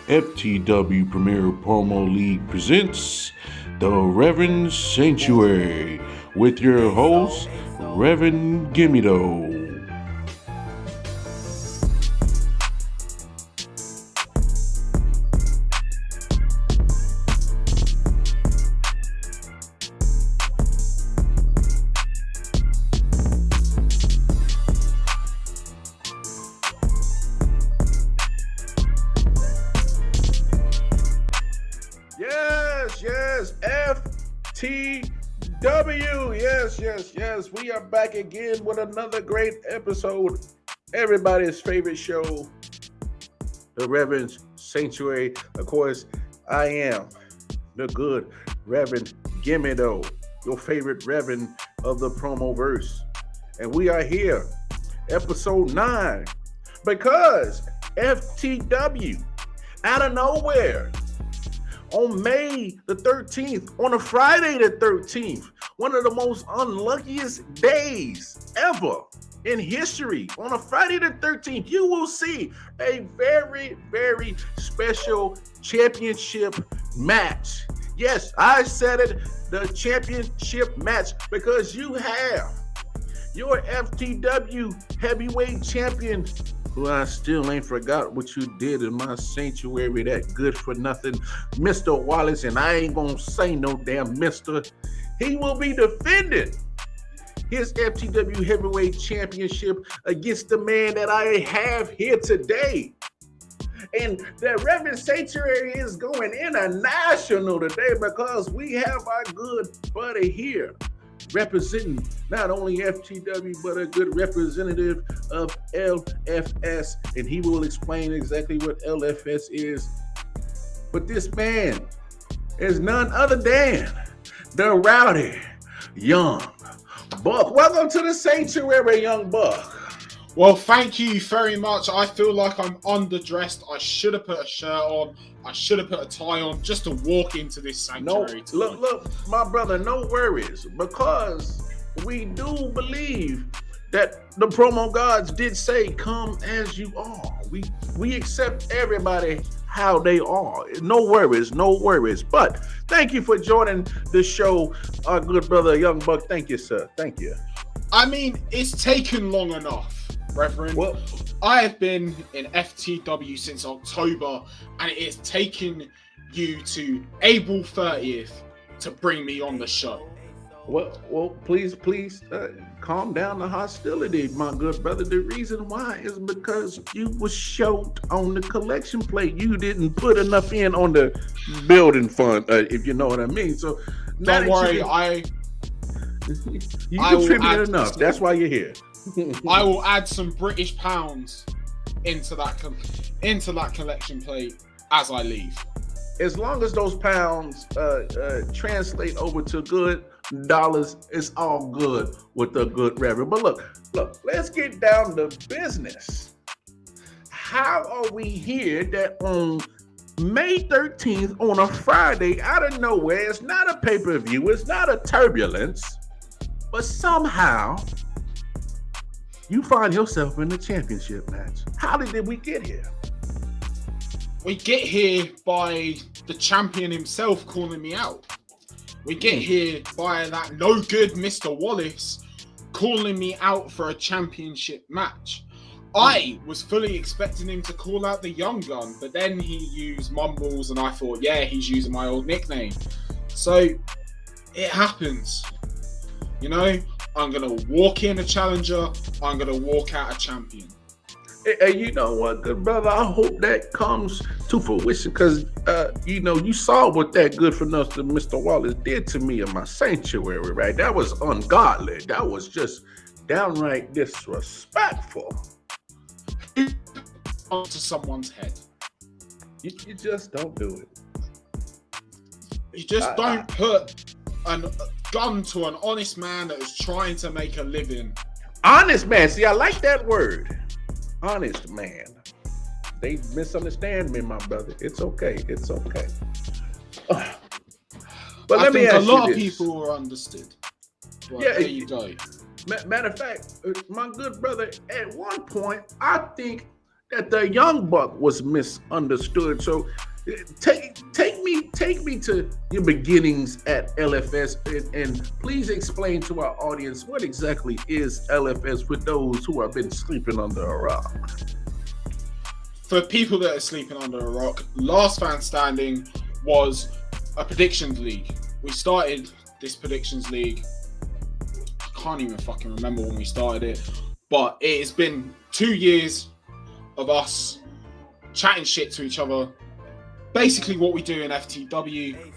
FTW Premier Promo League presents the Reverend Sanctuary with your host, Reverend Gimmie Doe. Yes, FTW. Yes. We are back again with another great episode. Everybody's favorite show, the Reverend Sanctuary. Of course, I am the good Reverend Gimmie Doe, your favorite Reverend of the promo verse. And we are here, episode 9, because FTW, out of nowhere, on May the 13th, on a Friday the 13th, one of the most unluckiest days ever in history, on a Friday the 13th, you will see a very, very special championship match. Yes, I said it, the championship match, because you have your FTW heavyweight champion, who I still ain't forgot what you did in my sanctuary, that good for nothing, Mr. Wallace, and I ain't gonna say no damn Mr. He will be defending his FTW heavyweight championship against the man that I have here today. And the Reverend Sanctuary is going international today because we have our good buddy here representing not only FTW, but a good representative of LFS, and he will explain exactly what LFS is. But this man is none other than the rowdy Young Buck. Welcome to the Sanctuary, Young Buck. Well, thank you very much. I feel like I'm underdressed. I should have put a shirt on. I should have put a tie on just to walk into this sanctuary. No, look, my brother, no worries, because we do believe that the promo gods did say, "Come as you are." We accept everybody how they are. No worries. But thank you for joining the show, our good brother, Young Buck. Thank you, sir. Thank you. I mean, it's taken long enough, Reverend. Well, I have been in FTW since October, and it has taken you to April 30th to bring me on the show. Well, please, calm down the hostility, my good brother. The reason why is because you were short on the collection plate. You didn't put enough in on the building fund, if you know what I mean. So don't worry, you contributed enough. That's why you're here. I will add some British pounds into that collection plate as I leave. As long as those pounds translate over to good dollars, it's all good with the good reverend. But look, let's get down to business. How are we here that on May 13th, on a Friday, out of nowhere, it's not a pay-per-view, it's not a turbulence, but somehow you find yourself in the championship match? How did we get here? We get here by the champion himself calling me out. We get here by that no good Mr. Wallace calling me out for a championship match. I was fully expecting him to call out the young gun, but then he used mumbles and I thought, yeah, he's using my old nickname. So it happens. You know, I'm going to walk in a challenger, I'm going to walk out a champion. Hey, you know what, good brother? I hope that comes to fruition because, you saw what that good for nothing Mr. Wallace did to me in my sanctuary, right? That was ungodly. That was just downright disrespectful. Onto someone's head. You just don't do it. You just don't put a gun to an honest man that is trying to make a living. Honest man. See, I like that word. Honest man. They misunderstand me, my brother. It's okay. But let me ask you this. I think a lot of people were understood. But yeah, there you go. Matter of fact, my good brother, at one point, I think that the Young Buck was misunderstood. So take me to your beginnings at LFS, and please explain to our audience what exactly is LFS for those who have been sleeping under a rock. For people that are sleeping under a rock, Last Man Standing was a predictions league. We started this predictions league, I can't even fucking remember when we started it, but it has been 2 years of us chatting shit to each other, basically what we do in FTW,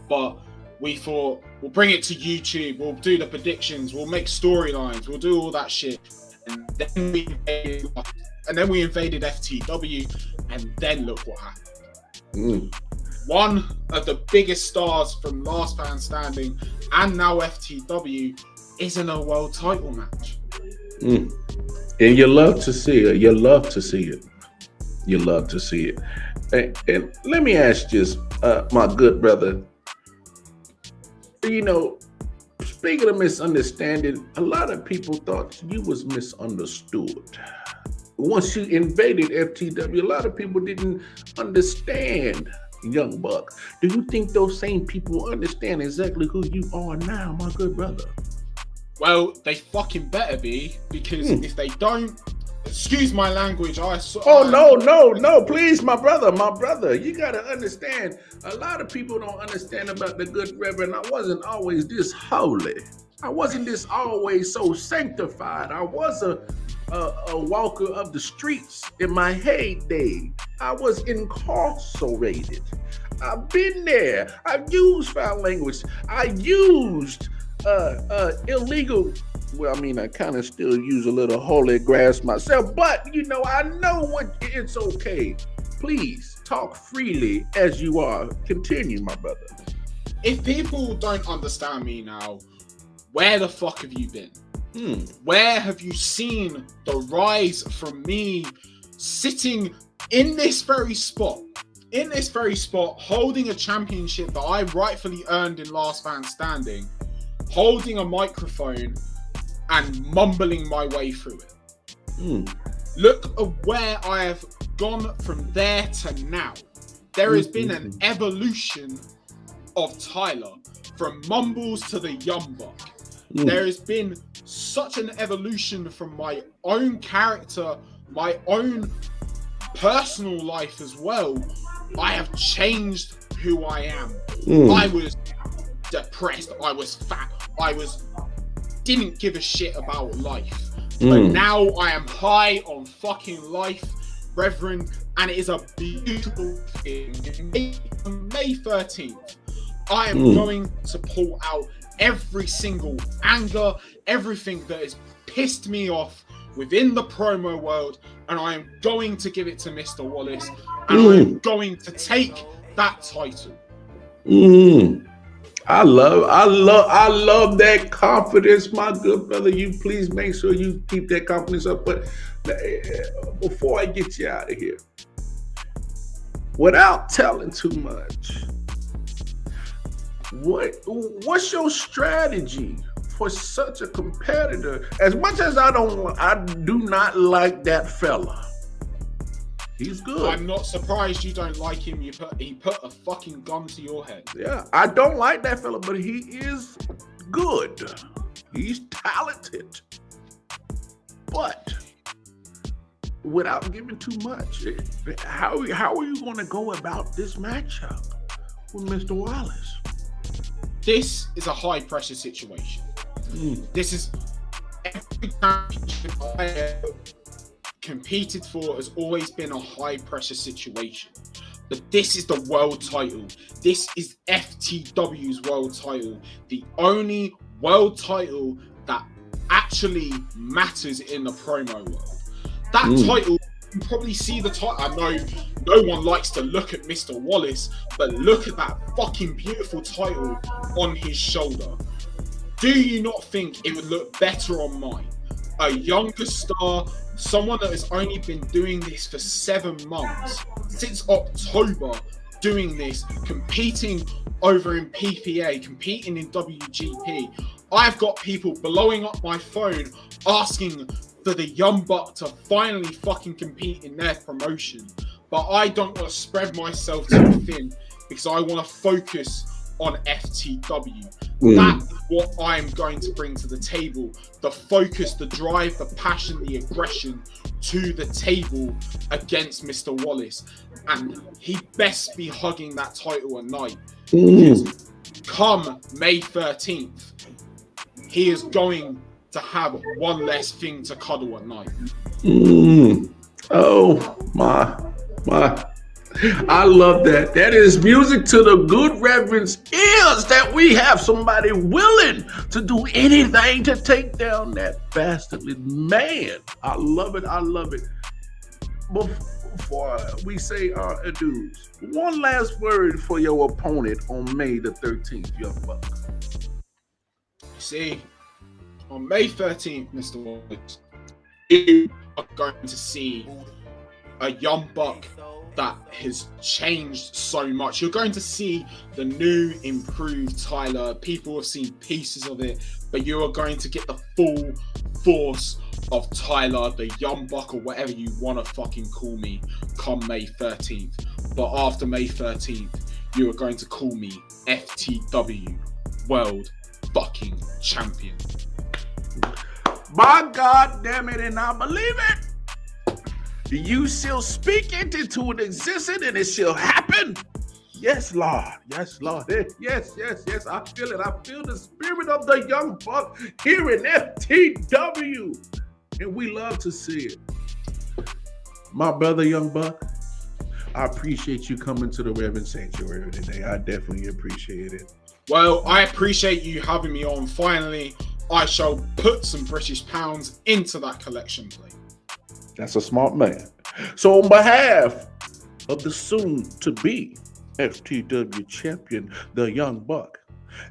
but we thought we'll bring it to YouTube, we'll do the predictions, we'll make storylines, we'll do all that shit, and then we invaded FTW, and then look what happened. One of the biggest stars from Last Man Standing and now FTW is in a world title match. And you love to see it. You love to see it. You love to see it. And let me ask this, my good brother. You know, speaking of misunderstanding, a lot of people thought you was misunderstood. Once you invaded FTW, a lot of people didn't understand Young Buck. Do you think those same people understand exactly who you are now, my good brother? Well, they fucking better be, because if they don't, excuse my language, no, please, my brother, you gotta understand, a lot of people don't understand about the good Reverend. I wasn't always this holy. I wasn't this always so sanctified. I was a walker of the streets in my heyday. I was incarcerated. I've been there. I've used foul language. I used illegal. Well, I mean, I kind of still use a little holy grass myself, but you know, I know what. It's okay. Please talk freely as you are. Continue, my brother. If people don't understand me now, where the fuck have you been? Where have you seen the rise from me sitting in this very spot, holding a championship that I rightfully earned in Last Man Standing, holding a microphone and mumbling my way through it? Look at where I have gone from there to now. There has been an evolution of Tyler, from mumbles to the Young Buck. There has been such an evolution from my own character, my own personal life as well. I have changed who I am. I was depressed, I was fat, didn't give a shit about life. But now I am high on fucking life, Reverend, and it is a beautiful thing. On May 13th, I am going to pull out every single anger, everything that has pissed me off within the promo world, and I am going to give it to Mr. Wallace, and I am going to take that title. I love that confidence, my good brother. You please make sure you keep that confidence up. But before I get you out of here, without telling too much, what's your strategy for such a competitor? As much as I do not like that fella. He's good. I'm not surprised you don't like him. He put a fucking gun to your head. Yeah, I don't like that fella, but he is good. He's talented. But without giving too much, how are you going to go about this matchup with Mr. Wallace? This is a high pressure situation. This is every championship I ever competed for has always been a high pressure situation. But this is the world title. This is FTW's world title. The only world title that actually matters in the promo world. That title, you probably see the title. I know no one likes to look at Mr. Wallace, but look at that fucking beautiful title on his shoulder. Do you not think it would look better on mine? A younger star, someone that has only been doing this for 7 months, since October, doing this, competing over in PPA, competing in WGP. I've got people blowing up my phone asking for the Young Buck to finally fucking compete in their promotion. But I don't want to spread myself too thin because I want to focus on FTW. That's what I'm going to bring to the table. The focus, the drive, the passion, the aggression to the table against Mr. Wallace. And he best be hugging that title at night. Because come May 13th, he is going to have one less thing to cuddle at night. Oh, my. I love that. That is music to the good Reverend's ears, that we have somebody willing to do anything to take down that bastardly man. I love it. I love it. Before we say our adieus, one last word for your opponent on May the 13th, Young Buck. See, on May 13th, Mr. Wallace, you are going to see a Young Buck that has changed so much. You're going to see the new, improved Tyler. People have seen pieces of it, but you are going to get the full force of Tyler, the Young Buck, or whatever you want to fucking call me, come May 13th. But after May 13th, you are going to call me FTW World fucking Champion. My God damn it, and I believe it. You shall speak it into an existence, and it shall happen. Yes, Lord. Yes, Lord. Yes. I feel it. I feel the spirit of the Young Buck here in FTW. And we love to see it. My brother, Young Buck, I appreciate you coming to the Reverend Sanctuary today. I definitely appreciate it. Well, I appreciate you having me on. Finally, I shall put some British pounds into that collection plate. That's a smart man. So on behalf of the soon-to-be FTW champion, the Young Buck,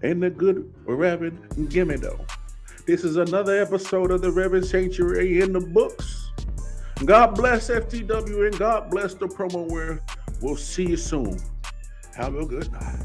and the good Reverend Gimmie Doe, this is another episode of the Reverend Sanctuary in the books. God bless FTW and God bless the promo world. We'll see you soon. Have a good night.